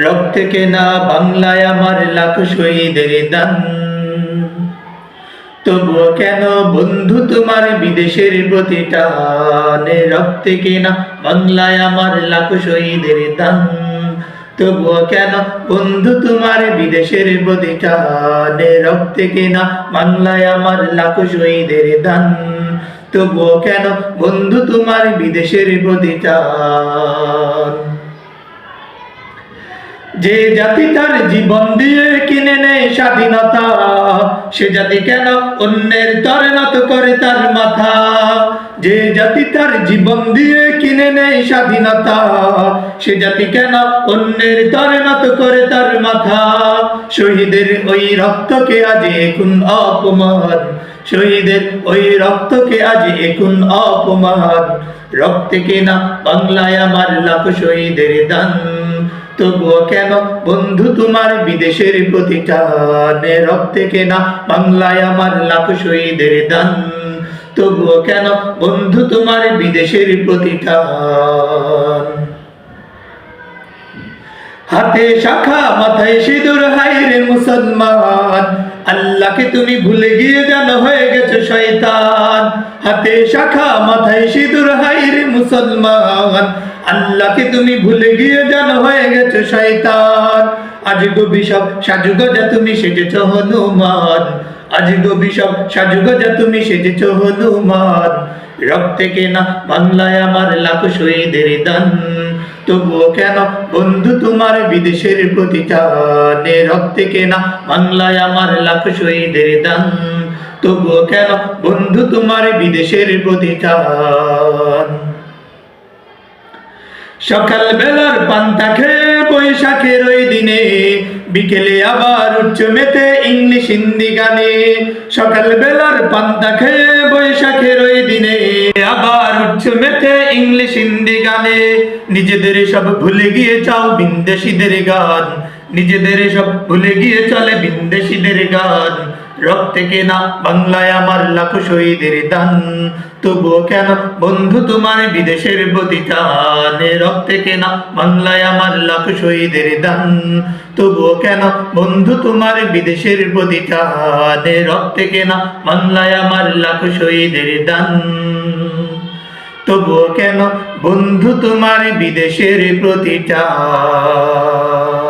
রক্তে কেনা বাংলায় আমার লাখ শহীদের দান। তবুও কেন বন্ধু তোমার বিদেশের প্রতি টান? রক্তে কেনা বাংলায় আমার লাখ শহীদের দান। তবুও কেন বন্ধু তোমার বিদেশের প্রতি টান? রক্তে কেনা বাংলায় আমার লাখ শহীদের দান। তবুও কেন বন্ধু তোমার বিদেশের প্রতি টান? যে জাতি তার জীবন দিয়ে কিনে নেয় স্বাধীনতা, সে জাতি কেন অন্যের তরে নত করে তার মাথা? যে জাতি তার জীবন দিয়ে কিনে নেয় স্বাধীনতা, সে জাতি কেন অন্যের তরে নত করে তার মাথা? শহীদের ওই রক্তকে আজ এখন অপমান, শহীদের ওই রক্তকে আজ এখন অপমান। রক্তে কেনা বাংলায় আমার লাখ শহীদের দান। তবুও কেন বন্ধু তোমার বিদেশের প্রতি টান? রক্তে কেনা বাংলায় আমার লাখ শহীদের দান। তবুও কেন বন্ধু তোমার বিদেশের প্রতি টান? হাতে শাখা মাথায় সিঁদুর, হায়রে মুসলমান, আল্লাহকে তুমি ভুলে গিয়ে জানো হয়ে গেছো শয়তান। হাতে শাখা মাথায় সিঁদুর, হায়রে মুসলমান, আল্লাহকে তুমি ভুলে গিয়ে জানো হয়ে গেছো শয়তান। আজ গো বিষব সাজুগো যা তুমি সেজেছো হনুমান, আজ গো বিষব সাজুগো যা তুমি সেজেছো হনুমান। রক্তে কেনা বাংলায় আমার লাখ শহীদের দান। তবুও কেন বন্ধু তোমার বিদেশের প্রতি টান? রক্তে কেনা বাংলায় আমার লাখ শহীদের দান। তবুও কেন বন্ধু তোমার বিদেশের প্রতি টান? সকাল বেলার পান্তা খেয়ে বৈশাখের ওই দিনে, বিকেলে আবার উচ্চ মেতে ইংলিশ হিন্দি গানে। সকাল বেলার পান্তা খেয়ে বৈশাখের ওই দিনে, আবার উচ্চ মেতে ইংলিশ হিন্দি গানে। নিজেদের সব ভুলে গিয়ে চাও বিন্দেশিদের গান, নিজেদের সব ভুলে গিয়ে চলে বিন্দেশিদের গান। রক্তে কেনা বাংলায় আমার লাখ শহীদের দান। তবুও কেন বন্ধু তোমার বিদেশের প্রতি টান? রক্তে কেনা বাংলায় আমার লাখ শহীদের দান। তবুও কেন বন্ধু তোমার বিদেশের প্রতি টান? রক্তে কেনা বাংলায় আমার লাখ শহীদের দান। তবুও কেন বন্ধু তোমার বিদেশের প্রতি টান?